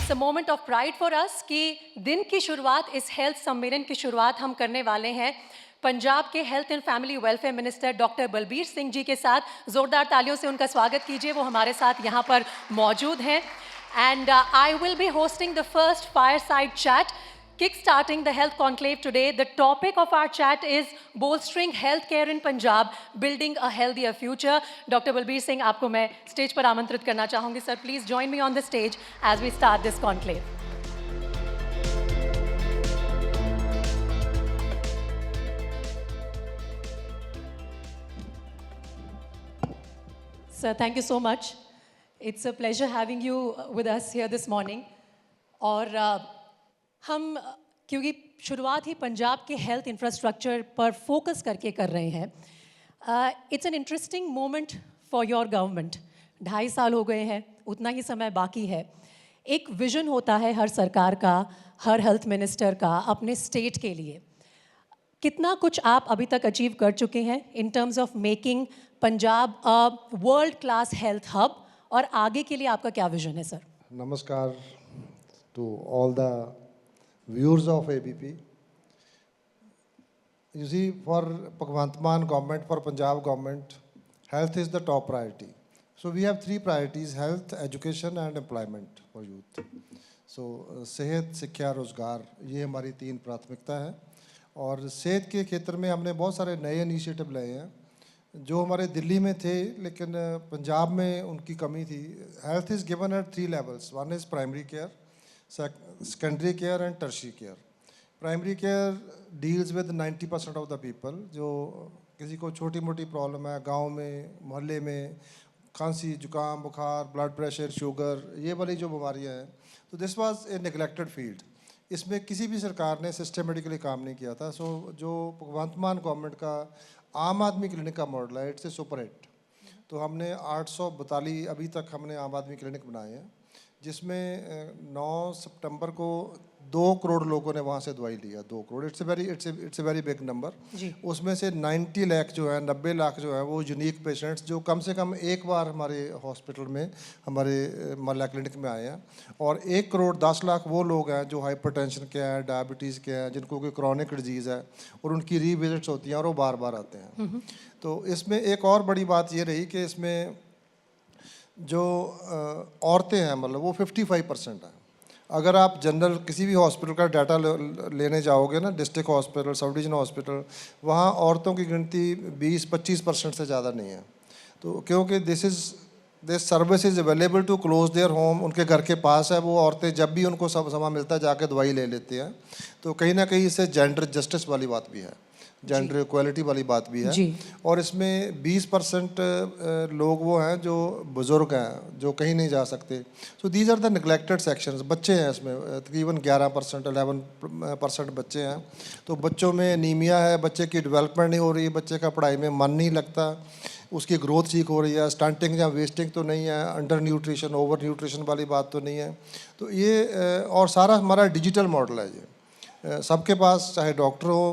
It's a moment of pride for us कि दिन की शुरुआत, इस हेल्थ सम्मेलन की शुरुआत हम करने वाले हैं पंजाब के health and family welfare minister doctor Balbir Singh ji के साथ। ज़ोरदार तालियों से उनका स्वागत कीजिए, वो हमारे साथ यहाँ पर मौजूद हैं। And I will be hosting the first fireside chat, kickstarting the health conclave today. The topic of our chat is bolstering healthcare in Punjab, building a healthier future. Dr. Balbir Singh, आपको मैं stage पर आमंत्रित करना चाहूँगी. Sir, please join me on the stage as we start this conclave. Sir, thank you so much. It's a pleasure having you with us here this morning. और हम क्योंकि शुरुआत ही पंजाब के हेल्थ इंफ्रास्ट्रक्चर पर फोकस करके कर रहे हैं, it's an interesting moment for your government. 2.5 साल हो गए हैं, उतना ही समय बाकी है। एक विजन होता है हर सरकार का, हर हेल्थ मिनिस्टर का अपने स्टेट के लिए। कितना कुछ आप अभी तक अचीव कर चुके हैं in terms of making Punjab a world class health hub, और आगे के लिए आपका क्या विजन है सर? नमस्कार to all the viewers of ABP. You see, for Bhagwant Mann government, for Punjab government, health is the top priority. So we have 3 priorities: health, education and employment for youth. So सेहत, शिक्षा, रोजगार, ये हमारी 3 प्राथमिकता है। और सेहत के क्षेत्र में हमने बहुत सारे नए इनिशिएटिव लाए हैं जो हमारे दिल्ली में थे, लेकिन पंजाब में उनकी कमी थी। Health is given at 3 levels. One is primary care, secondary care and tertiary care. Primary care deals with 90% of the people. जो किसी को छोटी मोटी प्रॉब्लम है गांव में, मोहल्ले में, खांसी, जुकाम, बुखार, ब्लड प्रेशर, शुगर, ये वाली जो बीमारियां हैं, तो this was a neglected field. इसमें किसी भी सरकार ने सिस्टमेटिकली काम नहीं किया था। सो जो भगवंत मान गवर्नमेंट का आम आदमी क्लिनिक का मॉडल है, इट्स ए सुपर हिट। तो हमने 842 अभी तक हमने आम आदमी क्लिनिक बनाए हैं, जिसमें 9 सितंबर को 2 करोड़ लोगों ने वहाँ से दवाई लिया। 2 crore, it's a very big number. उसमें से 90 लाख जो है, 90 लाख जो है वो यूनिक पेशेंट्स जो कम से कम एक बार हमारे हॉस्पिटल में, हमारे मल्ला क्लिनिक में आए हैं। और 1 करोड़ 10 लाख वो लोग हैं जो हाइपरटेंशन के हैं, डायबिटीज़ के हैं, जिनको कोई क्रॉनिक डिजीज़ है और उनकी रीविजिट्स होती हैं और वो बार बार आते हैं। तो इसमें एक और बड़ी बात ये रही कि इसमें जो औरतें हैं, मतलब वो 55% है। अगर आप जनरल किसी भी हॉस्पिटल का डाटा लेने जाओगे ना, district hospital, sub division hospital, वहाँ औरतों की गिनती 20-25% से ज़्यादा नहीं है। तो क्योंकि this service is available to close their home, उनके घर के पास है, वो औरतें जब भी उनको समय मिलता है जाके दवाई ले लेती हैं। तो कहीं ना कहीं इससे जेंडर जस्टिस वाली बात भी है, जेंडर इक्वालिटी वाली बात भी है। और इसमें 20% लोग वो हैं जो बुज़ुर्ग हैं, जो कहीं नहीं जा सकते। So these are the neglected sections. बच्चे हैं इसमें तकरीबन 11%, 11% बच्चे हैं। तो बच्चों में एनीमिया है, बच्चे की डेवलपमेंट नहीं हो रही, बच्चे का पढ़ाई में मन नहीं लगता, उसकी ग्रोथ ठीक हो रही है, स्टंटिंग या वेस्टिंग तो नहीं है, अंडर न्यूट्रिशन, ओवर न्यूट्रिशन वाली बात तो नहीं है। तो ये और सारा हमारा डिजिटल मॉडल है। ये सबके पास, चाहे डॉक्टर हो,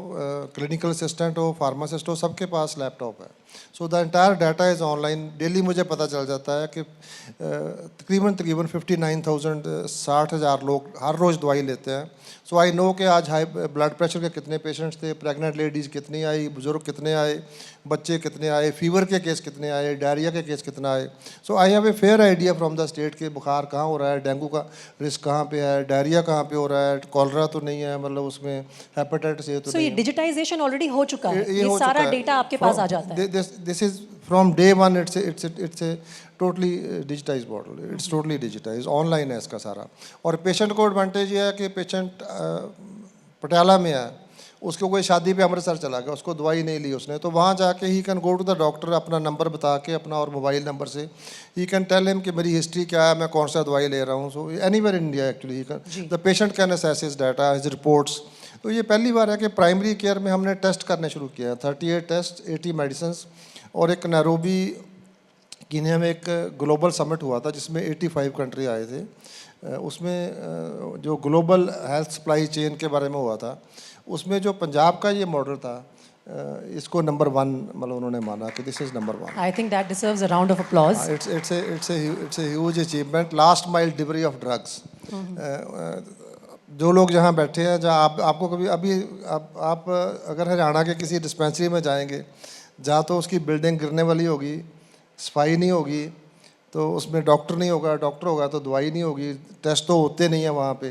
क्लिनिकल असिस्टेंट हो, फार्मासिस्ट हो, सबके पास लैपटॉप है। So the entire data is online. Daily मुझे पता चल जाता है कि तकरीबन 59,000 60,000 लोग हर रोज़ दवाई लेते हैं। सो आई नो कि आज हाई ब्लड प्रेशर के कितने पेशेंट्स थे, प्रेग्नेंट लेडीज़ कितनी आई, बुजुर्ग कितने आए, बच्चे कितने आए, फीवर के केस कितने आए, डायरिया के केस कितना आए। So I have a fair idea from the state के बुखार कहाँ हो रहा है, डेंगू का रिस्क कहाँ पे है, डायरिया कहाँ पे हो रहा है, कॉलरा तो नहीं है, मतलब उसमें हेपेटाइटिस ए तो नहीं है। ये डिजिटाइजेशन ऑलरेडी हो चुका है, ये सारा डेटा आपके पास आ जाता है। This is from day one, it's a totally digitise model, it's totally digitise, online है इसका सारा। और पेशेंट को एडवांटेज ये है कि पेशेंट पटियाला में है, उसको कोई शादी पे अमृतसर चला गया, उसको दवाई नहीं ली उसने, तो वहाँ जाके he can go to the doctor, अपना नंबर बता के, अपना और मोबाइल नंबर से ही कैन टेल हिम कि मेरी हिस्ट्री क्या है, मैं कौन सा दवाई ले रहा हूँ। So anywhere in India actually he can, the patient can assess his data, his reports. तो ये पहली बार है कि प्राइमरी केयर में हमने टेस्ट करने शुरू किया है। 38 टेस्ट, 80 मेडिसिन। और एक नैरोबी कीनिया में एक ग्लोबल समिट हुआ था जिसमें 85 कंट्री आए थे। उसमें जो ग्लोबल हेल्थ सप्लाई चेन के बारे में हुआ था, उसमें जो पंजाब का ये मॉडल था, इसको नंबर 1 मतलब उन्होंने माना कि this is number 1। I think that deserves a round of applause. It's a huge achievement. Last mile delivery of drugs, जो लोग जहाँ बैठे हैं, जहाँ आपको कभी अभी आप अगर हरियाणा के किसी डिस्पेंसरी में जाएंगे जहाँ तो उसकी बिल्डिंग गिरने वाली होगी, सफाई नहीं होगी, तो उसमें डॉक्टर नहीं होगा, डॉक्टर होगा तो दवाई नहीं होगी, टेस्ट तो होते नहीं हैं वहाँ पे।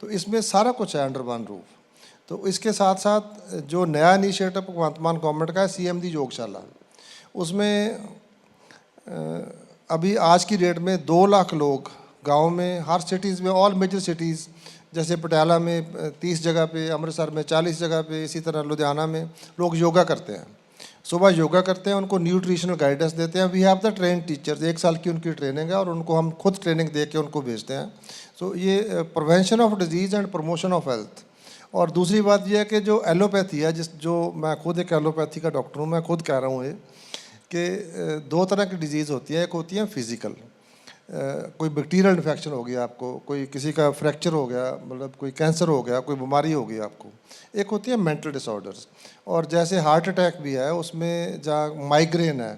तो इसमें सारा कुछ है अंडर वन रूफ। तो इसके साथ साथ जो नया इनिशिएटिव भगवंत मान गवर्नमेंट का है, CMD योगशाला, उसमें अभी आज की डेट में 2 लाख लोग गांव में, हर सिटीज़ में, ऑल मेजर सिटीज़, जैसे पटियाला में 30 जगह पे, अमृतसर में 40 जगह पे, इसी तरह लुधियाना में लोग योगा करते हैं। सुबह योगा करते हैं, उनको न्यूट्रिशनल गाइडेंस देते हैं। We have the train teachers, 1 साल की उनकी ट्रेनिंग है और उनको हम खुद ट्रेनिंग दे के उनको भेजते हैं। सो ये prevention of disease and promotion of health. और दूसरी बात यह है कि जो एलोपैथी है, जो मैं खुद एक एलोपैथी का डॉक्टर हूँ, मैं खुद कह रहा हूँ ये कि 2 तरह की डिजीज़ होती है। एक होती है फिजिकल, कोई बैक्टीरियल इन्फेक्शन हो गया आपको, कोई किसी का फ्रैक्चर हो गया, मतलब कोई कैंसर हो गया, कोई बीमारी हो गई आपको। एक होती है मेंटल डिसऑर्डर्स, और जैसे हार्ट अटैक भी है, उसमें जहाँ माइग्रेन है,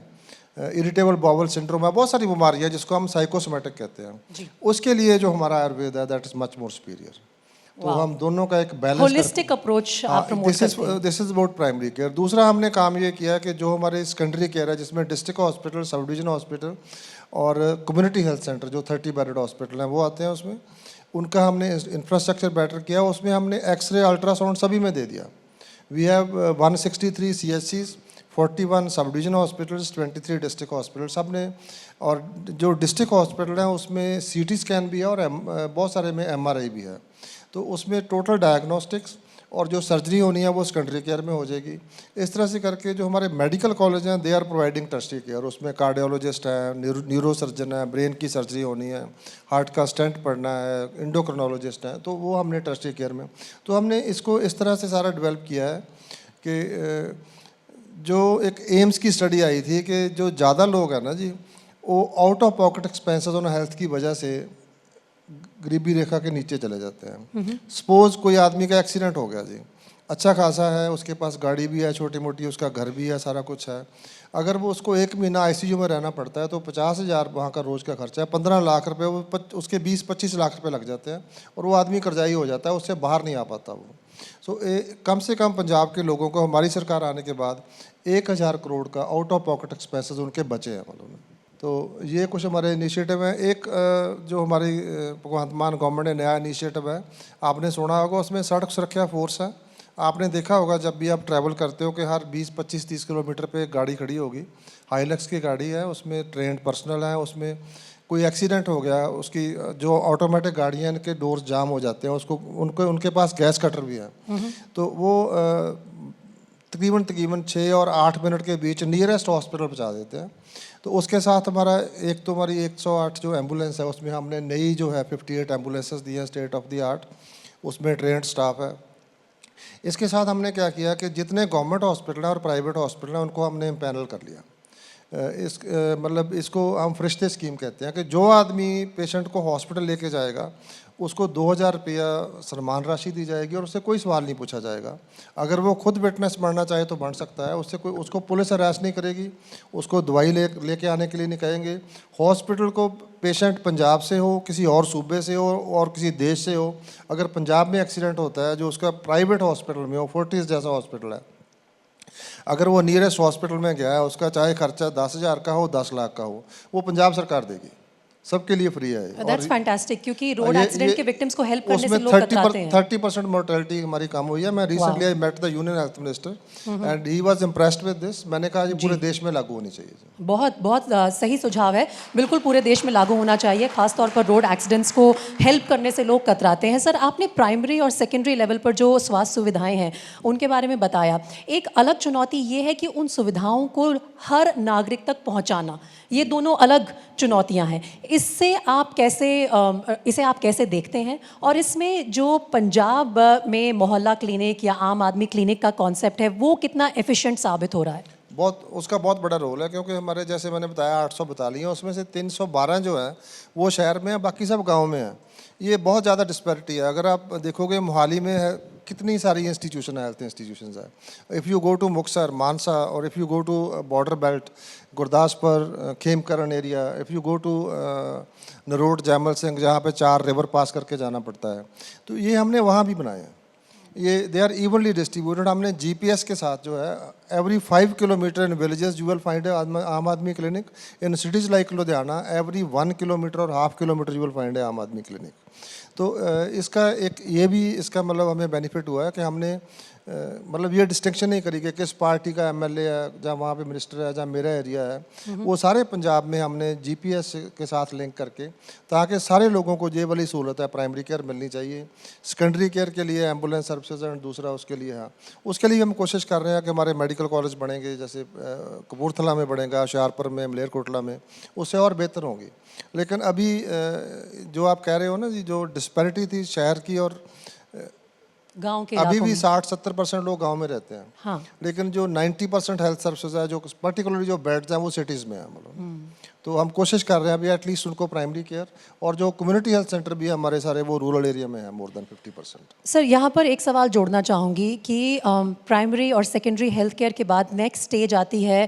इरिटेबल बाउल सिंड्रोम है, बहुत सारी बीमारी है जिसको हम साइकोसोमेटिक कहते हैं। उसके लिए जो हमारा आयुर्वेद है, that is much more superior. तो हम दोनों का एक बैलेंस, होलिस्टिक अप्रोच आप प्रमोट करते हैं। This is about primary care. दूसरा हमने काम ये किया कि जो हमारे सेकेंडरी केयर है, जिसमें district hospital, sub division hospital और कम्युनिटी हेल्थ सेंटर, जो 30 बेडेड हॉस्पिटल हैं वो आते हैं, उसमें उनका हमने इंफ्रास्ट्रक्चर बेटर किया। उसमें हमने एक्सरे, अल्ट्रासाउंड सभी में दे दिया। We have 163 CHCs, 41 sub division hospitals, 23 district hospital सब ने। और जो डिस्ट्रिक्ट हॉस्पिटल हैं उसमें CT स्कैन भी है और बहुत सारे में MRI भी है। तो उसमें टोटल डायग्नोस्टिक्स और जो सर्जरी होनी है वो सेकेंडरी केयर में हो जाएगी। इस तरह से करके जो हमारे मेडिकल कॉलेज हैं, they are providing tertiary care. उसमें कार्डियोलॉजिस्ट है, न्यूरो सर्जन है, ब्रेन की सर्जरी होनी है, हार्ट का स्टेंट पड़ना है, इंडोक्रोनोलॉजिस्ट हैं, तो वो हमने टर्शरी केयर में। तो हमने इसको इस तरह से सारा डेवलप किया है कि जो एक एम्स की स्टडी आई थी कि जो ज़्यादा लोग हैं ना जी, वो out of pocket expenses on health की वजह से गरीबी रेखा के नीचे चले जाते हैं। सपोज कोई आदमी का एक्सीडेंट हो गया जी, अच्छा खासा है, उसके पास गाड़ी भी है छोटी मोटी, उसका घर भी है, सारा कुछ है। अगर वो उसको 1 महीना ICU में रहना पड़ता है तो 50,000 वहाँ का रोज़ का खर्चा है, 15 लाख रुपए, वो उसके 20-25 लाख रुपए लग जाते हैं और वो आदमी कर्जाई हो जाता है, उससे बाहर नहीं आ पाता वो। सो कम से कम पंजाब के लोगों को हमारी सरकार आने के बाद 1,000 करोड़ का आउट ऑफ पॉकेट एक्सपेंसेस उनके बचे हैं मालूम है। तो ये कुछ हमारे इनिशिएटिव हैं। एक जो हमारी भगवंत मान गवर्नमेंट ने नया इनिशिएटिव है, आपने सुना होगा, उसमें सड़क सुरक्षा फोर्स है। आपने देखा होगा जब भी आप ट्रैवल करते हो कि हर 20, 25, 30 किलोमीटर पे एक गाड़ी खड़ी होगी, हाईलक्स की गाड़ी है, उसमें ट्रेंड पर्सनल है। उसमें कोई एक्सीडेंट हो गया, उसकी जो ऑटोमेटिक गाड़ियाँ, इनके डोर्स जाम हो जाते हैं, उसको उनके पास गैस कटर भी है, तो वो तकरीबन 6 और 8 मिनट के बीच नियरेस्ट हॉस्पिटल पहुँचा देते हैं। तो उसके साथ हमारा एक तो हमारी 108 जो एम्बुलेंस है, उसमें हमने नई जो है 58 एम्बुलेंसेस दी हैं, स्टेट ऑफ द आर्ट, उसमें ट्रेंड स्टाफ है। इसके साथ हमने क्या किया कि जितने गवर्नमेंट हॉस्पिटल हैं और प्राइवेट हॉस्पिटल हैं उनको हमने पैनल कर लिया। मतलब इसको हम फरिश्ते स्कीम कहते हैं कि जो आदमी पेशेंट को हॉस्पिटल लेके जाएगा उसको 2,000 रुपया सम्मान राशि दी जाएगी और उससे कोई सवाल नहीं पूछा जाएगा। अगर वो खुद विटनेस बनना चाहे तो बन सकता है, उसको पुलिस अरेस्ट नहीं करेगी, उसको दवाई लेके आने के लिए नहीं कहेंगे। हॉस्पिटल को पेशेंट पंजाब से हो, किसी और सूबे से हो और किसी देश से हो, अगर पंजाब में एक्सीडेंट होता है जो उसका प्राइवेट हॉस्पिटल में हो, फोर्टिस जैसा हॉस्पिटल है, अगर वो नियरेस्ट हॉस्पिटल में गया है, उसका चाहे खर्चा 10,000 का हो, 10 लाख का हो, वो पंजाब सरकार देगी, सबके लिए फ्री है। दैट्स फैंटास्टिक, क्योंकि रोड एक्सीडेंट के विक्टिम्स को हेल्प करने से लोग कतराते हैं। 30% मोर्टेलिटी हमारी कम हुई है। मैं recently I met the union health minister and he was impressed with this. मैंने कहा ये पूरे देश में लागू होनी चाहिए। बहुत सही सुझाव है, बिल्कुल पूरे देश में लागू होना चाहिए, खासतौर पर रोड एक्सीडेंट्स को हेल्प करने से लोग कतराते हैं। सर, आपने प्राइमरी और सेकेंडरी लेवल पर जो स्वास्थ्य सुविधाएं हैं उनके बारे में बताया। एक अलग चुनौती ये है कि उन सुविधाओं को हर नागरिक तक पहुंचाना, ये दोनों अलग चुनौतियां हैं। इसे आप कैसे देखते हैं? और इसमें जो पंजाब में मोहल्ला क्लिनिक या आम आदमी क्लिनिक का कॉन्सेप्ट है वो कितना एफिशिएंट साबित हो रहा है? बहुत उसका बहुत बड़ा रोल है, क्योंकि हमारे जैसे मैंने बताया 800 बटालियन, उसमें से 312 जो है वो शहर में है, बाकी सब गांव में है। ये बहुत ज़्यादा डिस्पैरिटी है। अगर आप देखोगे मोहाली में है कितनी सारी इंस्टीट्यूशन है, हेल्थ इंस्टीट्यूशंस है। If you go to Muktsar, Mansa, और if you go to border belt, Gurdaspur, Khemkaran area, if you go to Narot, Jaimal Singh, जहाँ पे 4 रिवर पास करके जाना पड़ता है, तो ये हमने वहाँ भी बनाए हैं। ये दे आर इवनली डिस्ट्रीब्यूटेड। हमने जीपीएस के साथ जो है every 5 kilometre in villages you will find Aam Aadmi clinic, in cities like Ludhiana every 1 kilometre और half kilometre you will find Aam Aadmi clinic. तो इसका एक ये भी इसका मतलब हमें बेनिफिट हुआ है कि हमने मतलब ये डिस्टिंक्शन नहीं करी कि किस पार्टी का एमएलए है, जहाँ वहाँ पे मिनिस्टर है, जहाँ मेरा एरिया है, वो सारे पंजाब में हमने जीपीएस के साथ लिंक करके, ताकि सारे लोगों को ये वाली सहूलत है, प्राइमरी केयर मिलनी चाहिए। सेकेंडरी केयर के लिए एम्बुलेंस सर्विसेज एंड दूसरा उसके लिए है, उसके लिए हम कोशिश कर रहे हैं कि हमारे मेडिकल कॉलेज बढ़ेंगे, जैसे कपूरथला में बढ़ेगा, होशियारपुर में, मलेरकोटला में, उससे और बेहतर होंगी। लेकिन अभी जो आप कह रहे हो ना जी, जो डिस्पैरिटी थी शहर की और गांव के अभी भी में। 60-70% लोग गांव में रहते हैं। हाँ। लेकिन जो 90% हेल्थ सर्विसेज है, जो पर्टिकुलरली जो बेड्स हैं, वो सिटीज़ में है मतलब। तो हम कोशिश कर रहे हैं अभी एटलीस्ट उनको प्राइमरी केयर, और जो कम्युनिटी हेल्थ सेंटर भी है हमारे सारे, वो रूरल एरिया में है मोर देन 50%। सर यहाँ पर एक सवाल जोड़ना चाहूँगी कि प्राइमरी और सेकेंडरी हेल्थ केयर के बाद नेक्स्ट स्टेज आती है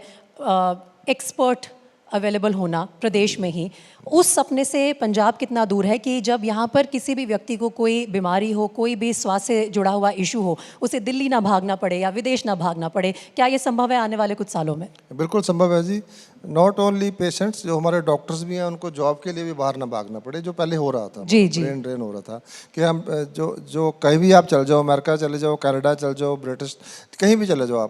एक्सपर्ट अवेलेबल होना प्रदेश में ही। उस सपने से पंजाब कितना दूर है कि जब यहाँ पर किसी भी व्यक्ति को कोई बीमारी हो, कोई भी स्वास्थ्य से जुड़ा हुआ इशू हो, उसे दिल्ली ना भागना पड़े या विदेश ना भागना पड़े? क्या ये संभव है आने वाले कुछ सालों में? बिल्कुल संभव है जी। नॉट ओनली पेशेंट्स, जो हमारे डॉक्टर्स भी हैं, उनको जॉब के लिए भी बाहर ना भागना पड़े, जो पहले हो रहा था। जी जी। ब्रेन ड्रेन हो रहा था कि हम जो कहीं भी आप चल जाओ, अमेरिका चले जाओ, कनाडा चल जाओ, ब्रिटिश कहीं भी चले जाओ,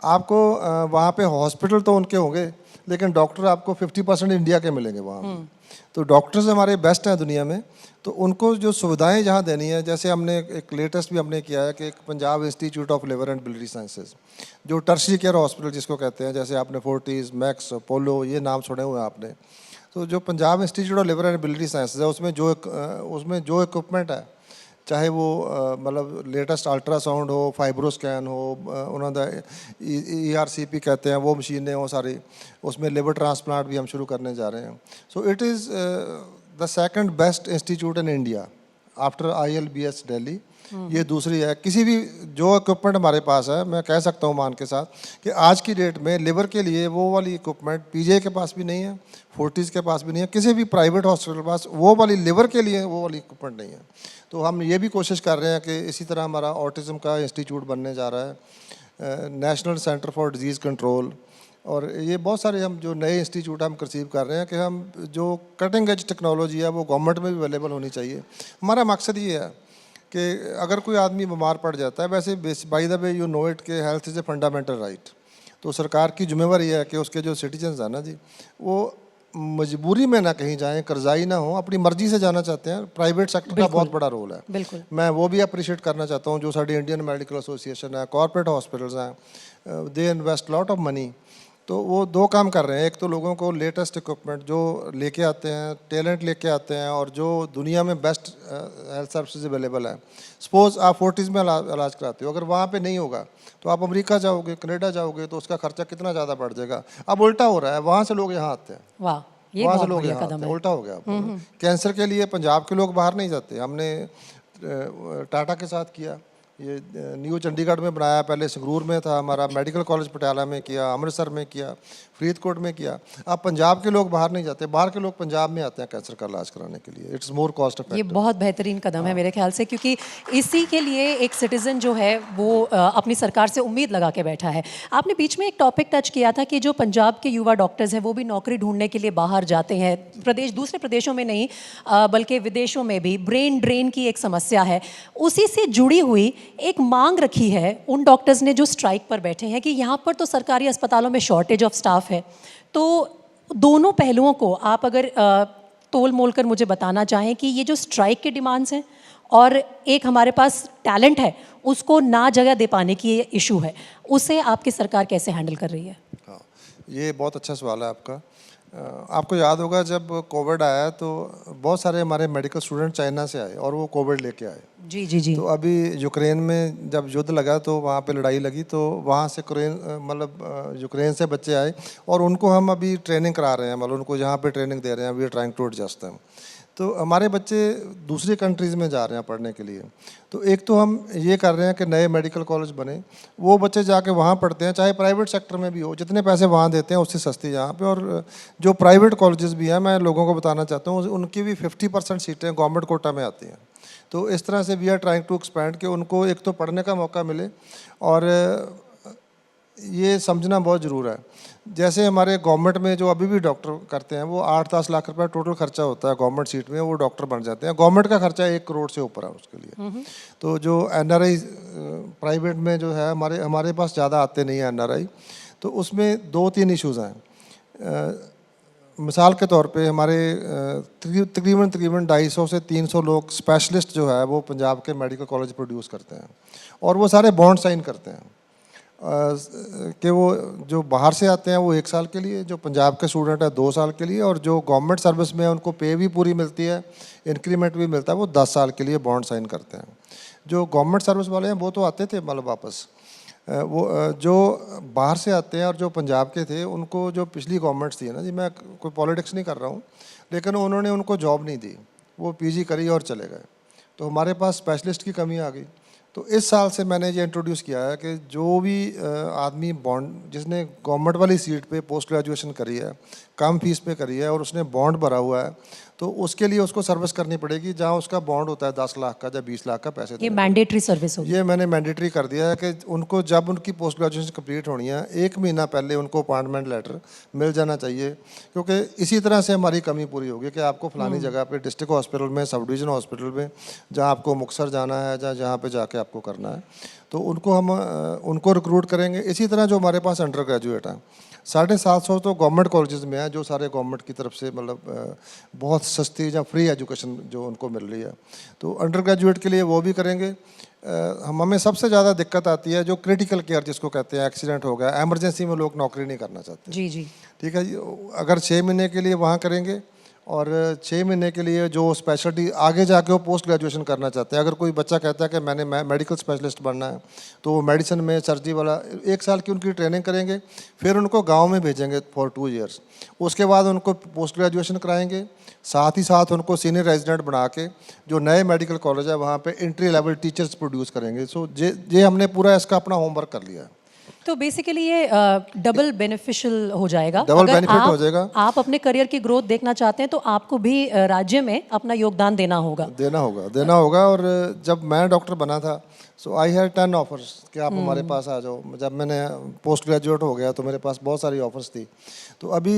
आपको वहाँ पे हॉस्पिटल तो उनके होंगे, लेकिन डॉक्टर आपको 50% इंडिया के मिलेंगे वहाँ पे। तो डॉक्टर्स हमारे बेस्ट हैं दुनिया में, तो उनको जो सुविधाएं जहाँ देनी है, जैसे हमने एक लेटेस्ट भी हमने किया है कि एक Punjab institute of liver and biliary sciences, जो टर्शरी केयर हॉस्पिटल जिसको कहते हैं, जैसे आपने फोर्टिस, मैक्स, पोलो, ये नाम सुने हुए हैं आपने। तो जो Punjab institute of liver and biliary sciences है, उसमें जो इक्विपमेंट है, चाहे वो मतलब लेटेस्ट अल्ट्रासाउंड हो, फाइब्रो स्कैन हो, उन्होंने ERCP कहते हैं, वो मशीनें हो सारी, उसमें लिवर ट्रांसप्लांट भी हम शुरू करने जा रहे हैं। So it is the second best institute in India after ILBS Delhi. ये दूसरी है। किसी भी जो इक्विपमेंट हमारे पास है, मैं कह सकता हूँ मान के साथ कि आज की डेट में लिवर के लिए वो वाली इक्विपमेंट PJ के पास भी नहीं है, फोर्टिस के पास भी नहीं है, किसी भी प्राइवेट हॉस्पिटल के पास वो वाली लिवर के लिए वो वाली इक्विपमेंट नहीं है। तो हम ये भी कोशिश कर रहे हैं कि इसी तरह हमारा ऑटिज़म का इंस्टीट्यूट बनने जा रहा है, national centre for disease control, और ये बहुत सारे हम जो नए इंस्टीट्यूट हम कंसीव कर रहे हैं कि हम जो कटिंग एज टेक्नोलॉजी है वो गवर्नमेंट में भी अवेलेबल होनी चाहिए। हमारा मकसद ये है कि अगर कोई आदमी बीमार पड़ जाता है, वैसे by the way you know it कि health is a fundamental right, तो सरकार की जिम्मेवारी है कि उसके जो सिटीजन्स हैं ना जी, वो मजबूरी में ना कहीं जाएं, कर्जाई ना हो, अपनी मर्जी से जाना चाहते हैं। प्राइवेट सेक्टर का बहुत बड़ा रोल है। बिल्कुल। मैं वो भी अप्रिशिएट करना चाहता हूँ, जो साड़ी इंडियन मेडिकल एसोसिएशन है, कॉर्पोरेट हॉस्पिटल्स हैं, they invest lot of money. तो वो 2 काम कर रहे हैं, एक तो लोगों को लेटेस्ट इक्विपमेंट जो लेके आते हैं, टैलेंट लेके आते हैं, और जो दुनिया में बेस्ट हेल्थ सर्विसेज अवेलेबल है। सपोज आप फोर्टिस में इलाज कराते हो, अगर वहाँ पे नहीं होगा तो आप अमेरिका जाओगे, कनाडा जाओगे, तो उसका खर्चा कितना ज़्यादा बढ़ जाएगा। अब उल्टा हो रहा है, वहाँ से लोग यहाँ आते हैं। वाह, ये वहाँ से बहुत लोग बढ़िया यहाँ कदम आते है। हैं, उल्टा हो गया। कैंसर के लिए पंजाब के लोग बाहर नहीं जाते। हमने टाटा के साथ किया, ये न्यू चंडीगढ़ में बनाया, पहले संगरूर में था हमारा, मेडिकल कॉलेज पटियाला में किया, अमृतसर में किया, फरीदकोट में किया। अब पंजाब के लोग बाहर नहीं जाते, बाहर के लोग पंजाब में आते हैं कैंसर का इलाज कराने के लिए। It's more cost effective. ये बहुत बेहतरीन कदम है मेरे ख्याल से, क्योंकि इसी के लिए एक सिटीज़न जो है वो अपनी सरकार से उम्मीद लगा के बैठा है। आपने बीच में एक टॉपिक टच किया था कि जो पंजाब के युवा डॉक्टर्स हैं वो भी नौकरी ढूंढने के लिए बाहर जाते हैं, दूसरे प्रदेशों में नहीं बल्कि विदेशों में भी। ब्रेन ड्रेन की एक समस्या है, उसी से जुड़ी हुई एक मांग रखी है उन डॉक्टर्स ने जो स्ट्राइक पर बैठे हैं कि यहाँ पर तो सरकारी अस्पतालों में शॉर्टेज ऑफ स्टाफ है। तो दोनों पहलुओं को आप अगर तोल मोल कर मुझे बताना चाहें कि ये जो स्ट्राइक के डिमांड्स हैं और एक हमारे पास टैलेंट है उसको ना जगह दे पाने की ये इशू है, उसे आपकी सरकार कैसे हैंडल कर रही है? हाँ, ये बहुत अच्छा सवाल है आपका। आपको याद होगा जब कोविड आया तो बहुत सारे हमारे मेडिकल स्टूडेंट चाइना से आए और वो कोविड लेके आए। जी जी जी। तो अभी यूक्रेन में जब युद्ध लगा तो वहाँ पे लड़ाई लगी तो वहाँ से यूक्रेन से बच्चे आए और उनको हम अभी ट्रेनिंग करा रहे हैं, मतलब उनको यहाँ पे ट्रेनिंग दे रहे हैं। We are trying to adjust them. तो हमारे बच्चे दूसरी कंट्रीज़ में जा रहे हैं पढ़ने के लिए। तो एक तो हम ये कर रहे हैं कि नए मेडिकल कॉलेज बने, वो बच्चे जाके वहाँ पढ़ते हैं, चाहे प्राइवेट सेक्टर में भी हो, जितने पैसे वहाँ देते हैं उससे सस्ती यहाँ पे। और जो प्राइवेट कॉलेजेस भी हैं, मैं लोगों को बताना चाहता हूँ, उनकी भी 50% सीटें गवर्नमेंट कोटा में आती हैं। तो इस तरह से we are trying to expand कि उनको एक तो पढ़ने का मौका मिले और ये समझना बहुत ज़रूरी है। जैसे हमारे गवर्नमेंट में जो अभी भी डॉक्टर करते हैं वो 8-10 लाख रुपए टोटल खर्चा होता है गवर्नमेंट सीट में, वो डॉक्टर बन जाते हैं। गवर्नमेंट का खर्चा 1 करोड़ से ऊपर है उसके लिए। तो जो एनआरआई प्राइवेट में जो है, हमारे पास ज़्यादा आते नहीं हैं एनआरआई। तो उसमें 2-3 इश्यूज़ हैं। मिसाल के तौर पे हमारे तकरीबन 250 से 300 लोग स्पेशलिस्ट जो है वो पंजाब के मेडिकल कॉलेज प्रोड्यूस करते हैं और वो सारे बॉन्ड साइन करते हैं कि वो जो बाहर से आते हैं वो 1 साल के लिए, जो पंजाब के स्टूडेंट है 2 साल के लिए, और जो गवर्नमेंट सर्विस में है उनको पे भी पूरी मिलती है, इंक्रीमेंट भी मिलता है, वो 10 साल के लिए बॉन्ड साइन करते हैं। जो गवर्नमेंट सर्विस वाले हैं वो तो आते थे मतलब वापस, वो जो बाहर से आते हैं और जो पंजाब के थे उनको जो पिछली गवर्नमेंट्स थी ना जी, मैं कोई पॉलिटिक्स नहीं कर रहा हूँ, लेकिन उन्होंने उनको जॉब नहीं दी, वो पीजी करी और चले गए। तो हमारे पास स्पेशलिस्ट की कमी आ गई। तो इस साल से मैंने ये इंट्रोड्यूस किया है कि जो भी आदमी बॉन्ड, जिसने गवर्नमेंट वाली सीट पे पोस्ट ग्रेजुएशन करी है, कम फीस पे करी है और उसने बॉन्ड भरा हुआ है, तो उसके लिए उसको सर्विस करनी पड़ेगी जहाँ उसका बॉन्ड होता है 10 लाख का या 20 लाख का पैसे। ये मैंडेटरी सर्विस होगी। ये मैंने मैंडेटरी कर दिया है कि उनको जब उनकी पोस्ट ग्रेजुएशन कंप्लीट होनी है 1 महीना पहले उनको अपॉइंटमेंट लेटर मिल जाना चाहिए, क्योंकि इसी तरह से हमारी कमी पूरी होगी कि आपको फलानी जगह पे डिस्ट्रिक्ट हॉस्पिटल में, सब डिवीज़न हॉस्पिटल में, जहाँ आपको मुक्तसर जाना है या जहाँ पे जाके आपको करना है, तो उनको रिक्रूट करेंगे। इसी तरह जो हमारे पास अंडर ग्रेजुएट हैं 750 तो गवर्नमेंट कॉलेजेस में है, जो सारे गवर्नमेंट की तरफ से मतलब बहुत सस्ती या फ्री एजुकेशन जो उनको मिल रही है। तो अंडर ग्रेजुएट के लिए वो भी करेंगे। हमें सबसे ज़्यादा दिक्कत आती है जो क्रिटिकल केयर जिसको कहते हैं, एक्सीडेंट हो गया, एमरजेंसी में लोग नौकरी नहीं करना चाहते। जी जी। ठीक है जी, अगर 6 महीने के लिए वहाँ करेंगे और 6 महीने के लिए जो स्पेशलिटी आगे जाके वो पोस्ट ग्रेजुएशन करना चाहते हैं। अगर कोई बच्चा कहता है कि मैंने मेडिकल स्पेशलिस्ट बनना है, तो वो मेडिसिन में सर्जरी वाला 1 साल की उनकी ट्रेनिंग करेंगे, फिर उनको गांव में भेजेंगे फॉर 2 ईयर्स। उसके बाद उनको पोस्ट ग्रेजुएशन कराएंगे, साथ ही साथ उनको सीनियर रेजिडेंट बना के जो नए मेडिकल कॉलेज है वहाँ पे एंट्री लेवल टीचर्स प्रोड्यूस करेंगे। सो ये हमने पूरा इसका अपना होमवर्क कर लिया है। तो बेसिकली ये डबल बेनिफिशियल हो जाएगा। डबल अगर बेनिफिट हो जाएगा। आप अपने करियर की ग्रोथ देखना चाहते हैं तो आपको भी राज्य में अपना योगदान देना होगा। और जब मैं डॉक्टर बना था, सो आई हैड 10 ऑफर्स कि आप हमारे पास आ जाओ। जब मैंने पोस्ट ग्रेजुएट हो गया तो मेरे पास बहुत सारी ऑफर्स थी। तो अभी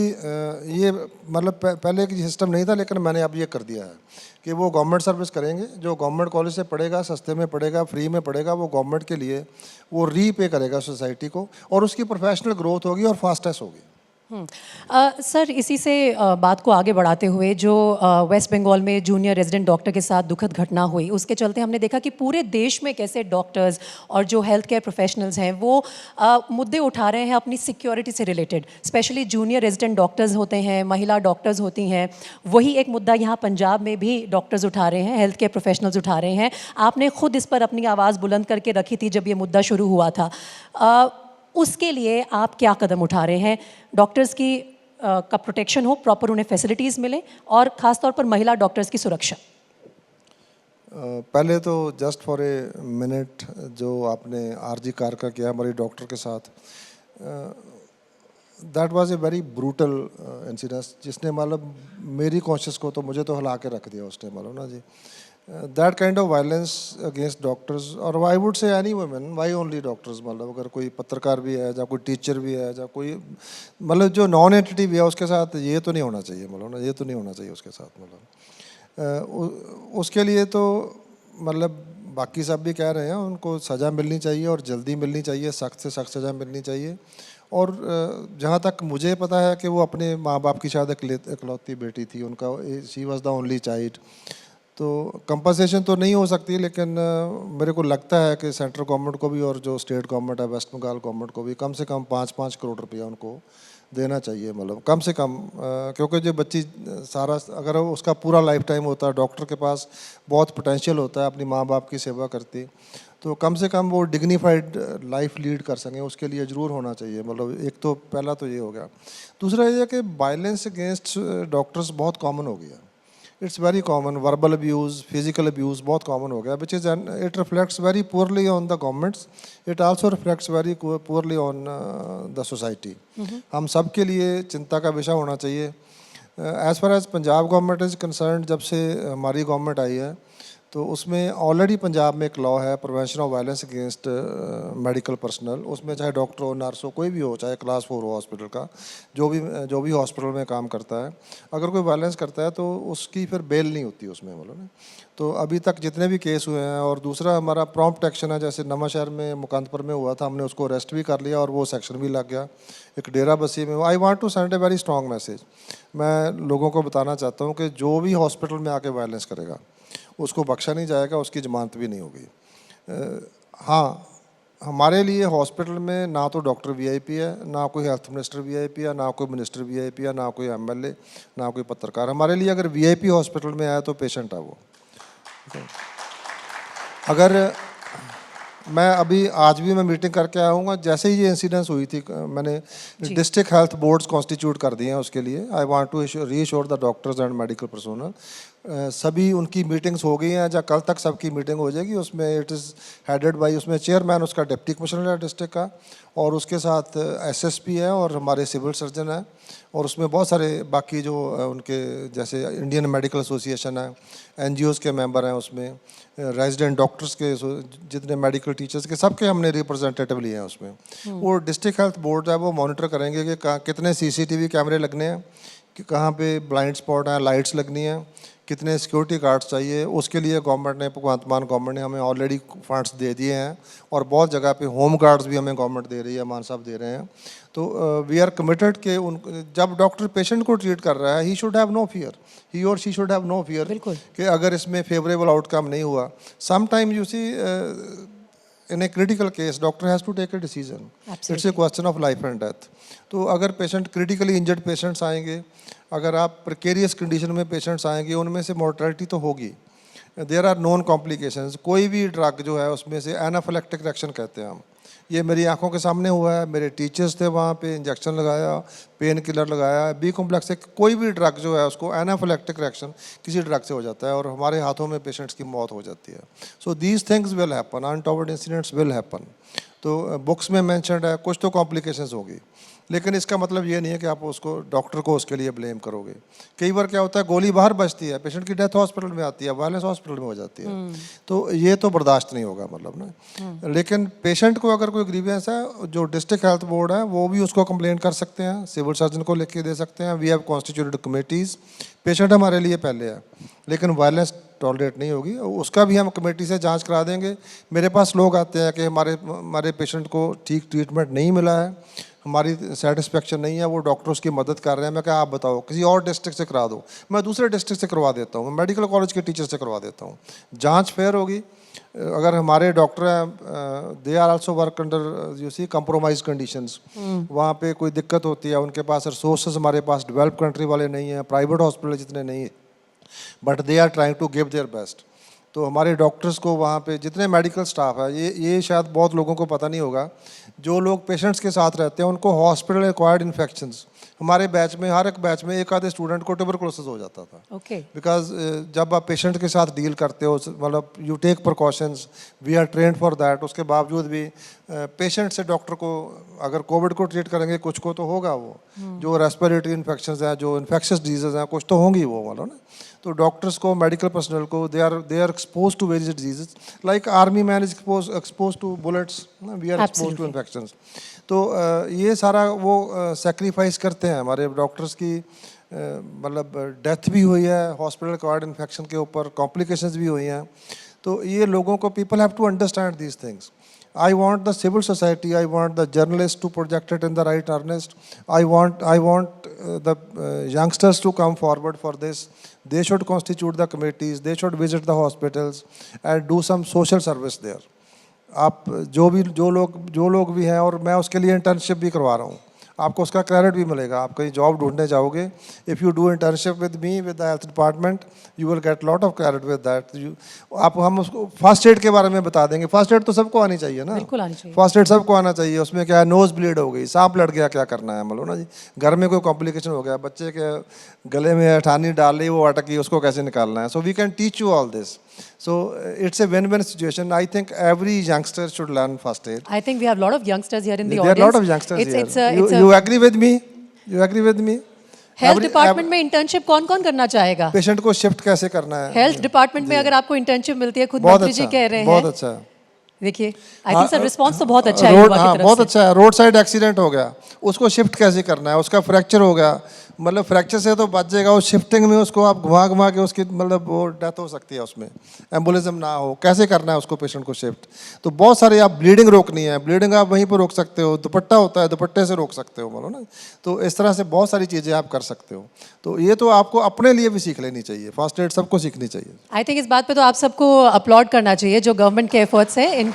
ये मतलब पहले की सिस्टम नहीं था, लेकिन मैंने अब ये कर दिया है कि वो गवर्नमेंट सर्विस करेंगे। जो गवर्नमेंट कॉलेज से पढ़ेगा, सस्ते में पढ़ेगा, फ्री में पढ़ेगा, वो गवर्नमेंट के लिए वो रीपे करेगा सोसाइटी को, और उसकी प्रोफेशनल ग्रोथ होगी और फास्टेस्ट होगी। सर, इसी से बात को आगे बढ़ाते हुए जो वेस्ट बंगाल में जूनियर रेजिडेंट डॉक्टर के साथ दुखद घटना हुई, उसके चलते हमने देखा कि पूरे देश में कैसे डॉक्टर्स और जो हेल्थ केयर प्रोफेशनल्स हैं वो मुद्दे उठा रहे हैं अपनी सिक्योरिटी से related. Specially junior resident doctors होते हैं, महिला डॉक्टर्स होती हैं, वही एक मुद्दा यहाँ पंजाब में भी डॉक्टर्स उठा रहे हैं, हेल्थ केयर प्रोफेशनल्स उठा रहे हैं। आपने खुद इस पर अपनी आवाज़ बुलंद करके रखी थी जब ये मुद्दा शुरू हुआ था। उसके लिए आप क्या कदम उठा रहे हैं? डॉक्टर्स की का प्रोटेक्शन हो, प्रॉपर उन्हें फैसिलिटीज़ मिले, और ख़ास तौर पर महिला डॉक्टर्स की सुरक्षा। पहले तो जस्ट फॉर ए मिनट जो आपने आरजी कार का किया हमारी डॉक्टर के साथ, that was a very brutal incidence, जिसने मतलब मेरी कॉन्शियस को तो मुझे तो हिला के रख दिया उसने, मालूम ना जी। That kind of violence against doctors, और I would say any women, why only doctors, मतलब अगर कोई पत्रकार भी है या कोई टीचर भी है या कोई मतलब जो नॉन एंटिटी भी है उसके साथ ये तो नहीं होना चाहिए, मतलब ना, ये तो नहीं होना चाहिए उसके साथ। मतलब उसके लिए तो मतलब बाकी सब भी कह रहे हैं उनको सज़ा मिलनी चाहिए और जल्दी मिलनी चाहिए, सख्त से सख्त सज़ा मिलनी चाहिए। और जहाँ तक मुझे पता है कि वो अपने माँ बाप की शायद इकलौती बेटी थी, उनका she was the only child. तो कंपनसेशन तो नहीं हो सकती, लेकिन मेरे को लगता है कि सेंट्रल गवर्नमेंट को भी और जो स्टेट गवर्नमेंट है वेस्ट बंगाल गवर्नमेंट को भी कम से कम 5-5 करोड़ रुपया उनको देना चाहिए, मतलब कम से कम, क्योंकि जो बच्ची सारा अगर उसका पूरा लाइफ टाइम होता है, डॉक्टर के पास बहुत पोटेंशियल होता है अपनी माँ बाप की सेवा करती, तो कम से कम वो डिग्निफाइड लाइफ लीड कर सकें, उसके लिए ज़रूर होना चाहिए। मतलब एक तो पहला तो ये हो गया। दूसरा ये है कि वायलेंस अगेंस्ट डॉक्टर्स बहुत कॉमन हो गया, it's very common, verbal abuse, physical abuse बहुत कॉमन हो गया, which is it reflects very poorly on the governments, it also reflects very poorly on the society. हम सब के लिए चिंता का विषय होना चाहिए। As far as Punjab government is concern, जब से हमारी गवर्नमेंट आई है तो उसमें ऑलरेडी पंजाब में एक लॉ है prevention of violence against medical personnel, उसमें चाहे डॉक्टर हो, नर्स हो, कोई भी हो, चाहे क्लास 4 हो हॉस्पिटल का, जो भी हॉस्पिटल में काम करता है, अगर कोई वायलेंस करता है तो उसकी फिर बेल नहीं होती उसमें, मतलब ना। तो अभी तक जितने भी केस हुए हैं, और दूसरा हमारा प्रॉम्प्ट एक्शन है, जैसे नवांशहर में मुकंदपुर में हुआ था, हमने उसको अरेस्ट भी कर लिया और वो सेक्शन भी लग गया। एक डेरा बसी में, I want to send a very strong message, मैं लोगों को बताना चाहता हूँ कि जो भी हॉस्पिटल में आके वायलेंस करेगा उसको बख्शा नहीं जाएगा, उसकी जमानत भी नहीं होगी। हाँ, हमारे लिए हॉस्पिटल में ना तो डॉक्टर वीआईपी है, ना कोई हेल्थ मिनिस्टर वीआईपी है, ना कोई मिनिस्टर वीआईपी है, ना कोई एमएलए, ना कोई पत्रकार। हमारे लिए अगर वीआईपी हॉस्पिटल में आया तो पेशेंट है वो। अगर मैं अभी आज भी मैं मीटिंग करके आया हूँ, जैसे ही ये इंसिडेंस हुई थी, मैंने डिस्ट्रिक्ट हेल्थ बोर्ड्स कॉन्स्टिट्यूट कर दिए हैं उसके लिए। I want to reassure the doctors and medical personnel, सभी उनकी मीटिंग्स हो गई हैं, या कल तक सबकी मीटिंग हो जाएगी। उसमें इट इज़ हेडेड बाई, उसमें चेयरमैन उसका डिप्टी कमिश्नर है डिस्ट्रिक्ट का, और उसके साथ एसएसपी है और हमारे सिविल सर्जन है, और उसमें बहुत सारे बाकी जो उनके जैसे इंडियन मेडिकल एसोसिएशन है, एनजीओज़ के मेंबर हैं, उसमें रेजिडेंट डॉक्टर्स के जितने मेडिकल टीचर्स के सबके हमने रिप्रेजेंटेटिव लिए हैं उसमें। वो डिस्ट्रिक्ट हेल्थ बोर्ड है, वो मॉनिटर करेंगे कि कितने सीसीटीवी कैमरे लगने हैं, कि कहाँ पे ब्लाइंड स्पॉट हैं, लाइट्स लगनी है, कितने सिक्योरिटी गार्ड्स चाहिए। उसके लिए गवर्नमेंट ने, भगवंत मान गवर्नमेंट ने हमें ऑलरेडी फंड्स दे दिए हैं, और बहुत जगह पे होम गार्ड्स भी हमें गवर्नमेंट दे रही है, मान साहब दे रहे हैं। तो वी आर कमिटेड कि उन जब डॉक्टर पेशेंट को ट्रीट कर रहा है, he should have no fear, he और she should have no fear कि अगर इसमें फेवरेबल आउटकम नहीं हुआ। Some time you see in a critical case doctor has to take a decision, it's a question of life and death. तो अगर patient critically injured patients आएंगे, अगर आप प्रिकेरियस कंडीशन में पेशेंट्स आएंगे, उनमें से मोर्टेलिटी तो होगी। There are non complications. कोई भी ड्रग जो है उसमें से एनाफिलेक्टिक रिएक्शन कहते हैं हम, ये मेरी आंखों के सामने हुआ है, मेरे टीचर्स थे वहाँ पे, इंजेक्शन लगाया, पेन किलर लगाया, बी कॉम्प्लेक्स से कोई भी ड्रग जो है उसको एनाफिलेक्टिक रिएक्शन किसी ड्रग से हो जाता है, और हमारे हाथों में पेशेंट्स की मौत हो जाती है। So these things will happen, untoward incidents will happen. तो बुक्स में मैंशनड है, कुछ तो कॉम्प्लिकेशंस होगी, लेकिन इसका मतलब ये नहीं है कि आप उसको डॉक्टर को उसके लिए ब्लेम करोगे। कई बार क्या होता है, गोली बाहर बचती है, पेशेंट की डेथ हॉस्पिटल में आती है, वायलेंस हॉस्पिटल में हो जाती है, तो ये तो बर्दाश्त नहीं होगा, मतलब ना। लेकिन पेशेंट को अगर कोई ग्रीवियंस है, जो डिस्ट्रिक्ट हेल्थ बोर्ड है वो भी उसको कंप्लेन कर सकते हैं, सिविल सर्जन को लिख के दे सकते हैं। We have constituted committees. Patient हमारे लिए पहले है, लेकिन वायलेंस टॉलरेट नहीं होगी, उसका भी हम कमेटी से जांच करा देंगे। मेरे पास लोग आते हैं कि हमारे पेशेंट को ठीक ट्रीटमेंट नहीं मिला है, हमारी सेटिस्फेक्शन नहीं है, वो डॉक्टर उसकी मदद कर रहे हैं। मैं क्या, आप बताओ, किसी और डिस्ट्रिक्ट से करा दो, मैं दूसरे डिस्ट्रिक्ट से करवा देता हूँ, मेडिकल कॉलेज के टीचर से करवा देता हूँ, जांच फेयर होगी। अगर हमारे डॉक्टर हैं, they are also work under you see compromise conditions, वहाँ पे कोई दिक्कत होती है, उनके पास रिसोर्सेज हमारे पास डेवलप कंट्री वाले नहीं हैं, प्राइवेट हॉस्पिटल जितने नहीं है, but they are trying to give their best. तो हमारे डॉक्टर्स को वहाँ पे जितने मेडिकल स्टाफ है, ये शायद बहुत लोगों को पता नहीं होगा, जो लोग पेशेंट्स के साथ रहते हैं उनको हॉस्पिटल एक्वायर्ड इन्फेक्शंस, हमारे बैच में, हर एक बैच में एक आधे स्टूडेंट को ट्यूबरकुलोसिस हो जाता था। बिकॉज जब आप पेशेंट के साथ डील करते हो, मतलब you take precautions, we are trained for that. उसके बावजूद भी पेशेंट से डॉक्टर को, अगर कोविड को ट्रीट करेंगे, कुछ को तो होगा वो, जो रेस्पिरेटरी इन्फेक्शंस हैं, जो इन्फेक्शस डिजीज़ हैं, कुछ तो होंगी वो, मतलब ना। तो डॉक्टर्स को, मेडिकल पर्सनल को, they are expose to various diseases, like army man is expose to bullets, we are expose to infections. तो ये सारा वो सेक्रीफाइस करते हैं हमारे डॉक्टर्स की, मतलब डेथ भी हुई है हॉस्पिटल एक्वायर्ड इन्फेक्शन के ऊपर, कॉम्प्लिकेशंस भी हुई हैं। तो ये लोगों को, people have to understand these things. I want the civil society, I want the journalists to project it in the right earnest. I want the youngsters to come forward for this. They should constitute the committees, they should visit the hospitals and do some social service there. आप जो लोग भी हैं, और मैं उसके लिए internship भी करवा रहा हूँ, आपको उसका क्रेडिट भी मिलेगा। आप कहीं जॉब ढूंढने जाओगे, if you do internship with me with the health department, you will get lot of credit with that. हम उसको फर्स्ट एड के बारे में बता देंगे। फर्स्ट एड तो सबको आनी चाहिए ना, बिल्कुल आनी चाहिए। फर्स्ट एड सबको आना चाहिए। उसमें क्या है, नोज ब्लीड हो गई, सांप लड़ गया, क्या करना है मतलब ना जी, घर में कोई कॉम्प्लिकेशन हो गया, बच्चे के गले में अठानी डाल ली, वो अटकी, उसको कैसे निकालना है। So we can teach you all this. So it's a win-win situation. I think every youngster should learn first aid. I think we have a lot of youngsters here in the There audience. are a lot of youngsters here. You agree with me? You agree with me? Health department में internship कौन कौन करना चाहेगा? Patient को shift कैसे करना है? Health department में अगर आपको इंटर्नशिप मिलती है, खुद मंत्री जी कह रहे हैं, बहुत अच्छा। देखिए, आई थिंक सर रिस्पांस तो बहुत अच्छा है युवा की तरफ से। बहुत अच्छा है। रोड साइड एक्सीडेंट हो गया, उसको शिफ्ट कैसे करना है? उसका फ्रैक्चर हो गया, मतलब फ्रैक्चर से तो बच जाएगा, उस शिफ्टिंग में उसको आप घुमा के उसकी मतलब वो डेथ हो सकती है, उसमें एम्बुलेंस ना हो, कैसे करना है उसको पेशेंट को शिफ्ट। तो बहुत सारे, आप ब्लीडिंग रोकनी है, ब्लीडिंग आप वहीं पर रोक सकते हो, दुपट्टा होता है, दुपट्टे से रोक सकते हो, बोलो ना। तो इस तरह से बहुत सारी चीज़ें आप कर सकते हो। तो ये तो आपको अपने लिए भी सीख लेनी चाहिए, फर्स्ट एड सबको सीखनी चाहिए। आई थिंक इस बात पे तो आप सबको अपलॉड करना चाहिए जो गवर्नमेंट के एफर्ट्स है,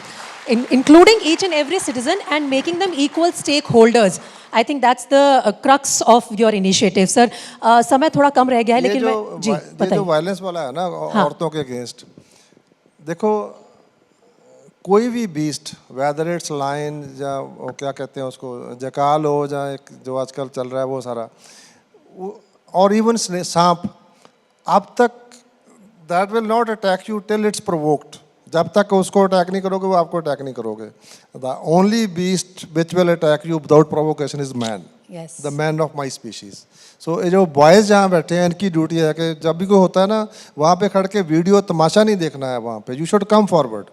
including each and every citizen and making them equal stakeholders. I think that's the crux of your initiative, sir. समय थोड़ा कम रह गया है, लेकिन मैं जी बताइए। जो वायलेंस वाला है ना औरतों के अगेंस्ट, देखो कोई भी बीस्ट, वेदर इट्स लाइन या वो क्या कहते हैं उसको, जकाल हो, या जो आजकल चल रहा है वो सारा, और इवन सांप, अब तक that will not attack you till it's provoked. जब तक उसको अटैक नहीं करोगे, वो आपको अटैक नहीं करोगे। The only beast which will attack you without provocation is man, the man of my species. सो ये जो बॉयज़ जहाँ बैठे हैं, इनकी ड्यूटी है कि जब भी कोई होता है ना, वहाँ पे खड़ के वीडियो तमाशा नहीं देखना है, वहाँ पे यू शुड कम फॉरवर्ड।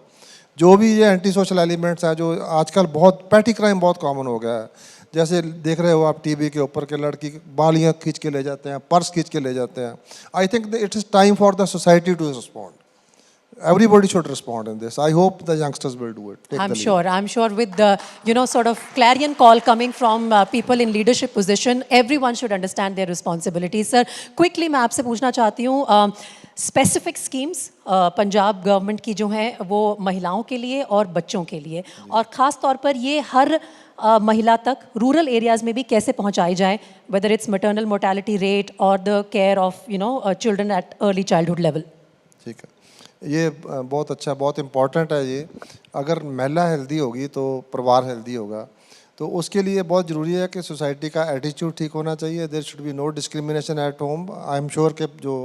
जो भी ये एंटी सोशल एलिमेंट्स हैं, जो आजकल बहुत पैटी क्राइम बहुत कॉमन हो गया है, जैसे देख रहे हो आप टीवी के ऊपर के लड़की बालियाँ खींच के ले जाते हैं, पर्स खींच के ले जाते हैं। I think it is time for the society to respond. Everybody should respond in this. I hope the youngsters will do it. I'm sure with the, sort of clarion call coming from people in leadership position, everyone should understand their responsibilities. Sir, quickly मैं आपसे पूछना चाहती हूँ, specific schemes Punjab government की जो हैं वो महिलाओं के लिए और बच्चों के लिए, और ख़ास तौर पर ये हर महिला तक रूरल एरियाज़ में भी कैसे पहुंचाई जाए, whether it's maternal mortality rate और the care of children at early childhood level. ठीक है, ये बहुत अच्छा, बहुत इम्पॉर्टेंट है ये। अगर महिला हेल्दी होगी तो परिवार हेल्दी होगा। तो उसके लिए बहुत ज़रूरी है कि सोसाइटी का एटीट्यूड ठीक होना चाहिए। There should be no discrimination at home. I am sure कि जो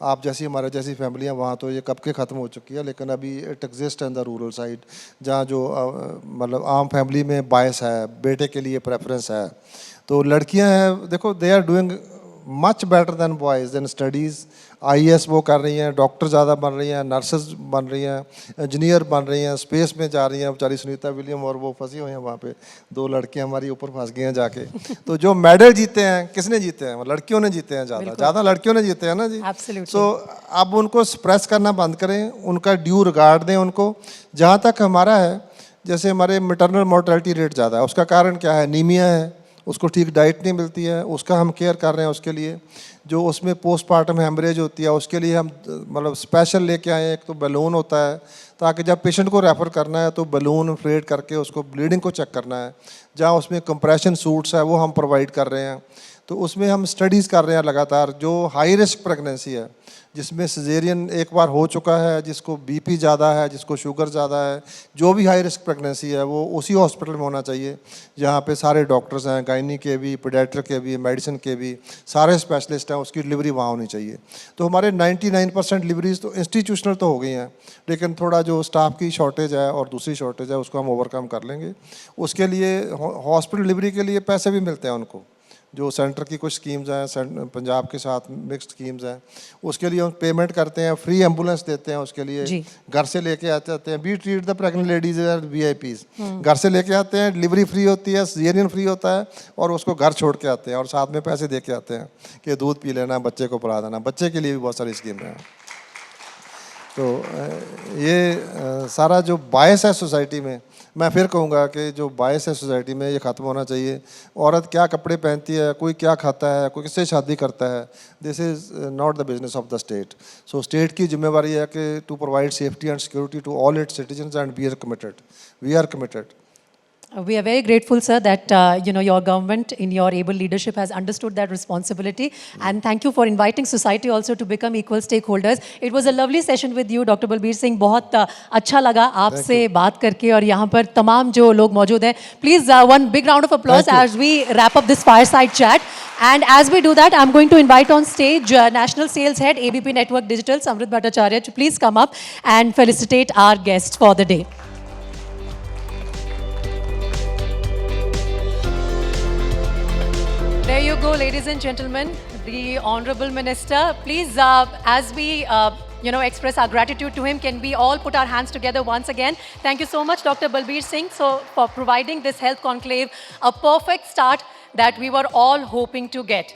आप जैसी, हमारे जैसी फैमिलियाँ, वहाँ तो ये कब के ख़त्म हो चुकी है, लेकिन अभी it exist in the rural side, जहाँ जो मतलब आम फैमिली में बायस है, बेटे के लिए प्रेफरेंस है। तो लड़कियाँ हैं, देखो they are doing much better than boys in studies. IAS वो कर रही हैं, डॉक्टर ज़्यादा बन रही हैं, नर्सेज बन रही हैं, इंजीनियर बन रही हैं, स्पेस में जा रही हैं। बेचारी सुनीता विलियम और वो फंसी हुई हैं वहाँ पे, 2 लड़कियाँ हमारी ऊपर फंस गई हैं जाके। तो जो मेडल जीते हैं, किसने जीते हैं? लड़कियों ने जीते हैं, ज़्यादा लड़कियों ने जीते हैं ना जी। सो अब उनको सप्रेस करना बंद करें, उनका ड्यू रिगार्ड दें उनको। जहाँ तक हमारा है, जैसे हमारे मैटरनल मोर्टेलिटी रेट ज़्यादा है, उसका कारण क्या है? नीमिया है, उसको ठीक डाइट नहीं मिलती है, उसका हम केयर कर रहे हैं। उसके लिए जो उसमें पोस्टमार्टम हेमरेज होती है, उसके लिए हम मतलब स्पेशल लेके आए हैं। एक तो बलून होता है, ताकि जब पेशेंट को रेफ़र करना है तो बलून इन्फ्लेट करके उसको ब्लीडिंग को चेक करना है। जहाँ उसमें कंप्रेशन सूट्स है वो हम प्रोवाइड कर रहे हैं। तो उसमें हम स्टडीज़ कर रहे हैं लगातार। जो हाई रिस्क प्रेगनेंसी है, जिसमें सिजेरियन एक बार हो चुका है, जिसको BP ज़्यादा है, जिसको शुगर ज़्यादा है, जो भी हाई रिस्क प्रेगनेंसी है वो उसी हॉस्पिटल में होना चाहिए जहाँ पे सारे डॉक्टर्स हैं, गायनी के भी, पीडियाट्रिक के भी, मेडिसिन के भी, सारे स्पेशलिस्ट हैं। उसकी डिलीवरी वहाँ होनी चाहिए। तो हमारे 99% डिलीवरीज तो इंस्टीट्यूशनल तो हो गई हैं, लेकिन थोड़ा जो स्टाफ की शॉर्टेज है और दूसरी शॉर्टेज है, उसको हम ओवरकम कर लेंगे। उसके लिए हॉस्पिटल डिलीवरी के लिए पैसे भी मिलते हैं उनको। जो सेंटर की कुछ स्कीम्स हैं, पंजाब के साथ मिक्स्ड स्कीम्स हैं, उसके लिए हम पेमेंट करते हैं, फ्री एम्बुलेंस देते हैं उसके लिए, घर से लेके आते हैं। We treat the pregnant ladies and VIPs। घर से लेके आते हैं, डिलीवरी फ्री होती है, सिजेरियन फ्री होता है, और उसको घर छोड़ के आते हैं और साथ में पैसे दे के आते हैं कि दूध पी लेना, बच्चे को पढ़ा देना। बच्चे के लिए भी बहुत सारी स्कीम हैं। तो ये सारा जो बायस है सोसाइटी में, मैं फिर कहूँगा कि जो बायस है सोसाइटी में ये ख़त्म होना चाहिए। औरत क्या कपड़े पहनती है, कोई क्या खाता है, कोई किससे शादी करता है, this is not the business of the state. So state की जिम्मेवारी है कि to provide safety and security to all its citizens and we are committed. We are very grateful, sir, that your government in your able leadership has understood that responsibility. And thank you for inviting society also to become equal stakeholders. It was a lovely session with you, Dr. Balbir Singh. बहुत अच्छा लगा आपसे बात करके और यहाँ पर तमाम जो लोग मौजूद हैं. Please one big round of applause as we wrap up this fireside chat. And as we do that, I'm going to invite on stage National Sales Head, ABP Network Digital, Samrit Bhattacharya, to please come up and felicitate our guests for the day. There you go, ladies and gentlemen, the Honorable Minister. Please, as we express our gratitude to him, can we all put our hands together once again? Thank you so much, Dr. Balbir Singh, for providing this health conclave, a perfect start that we were all hoping to get.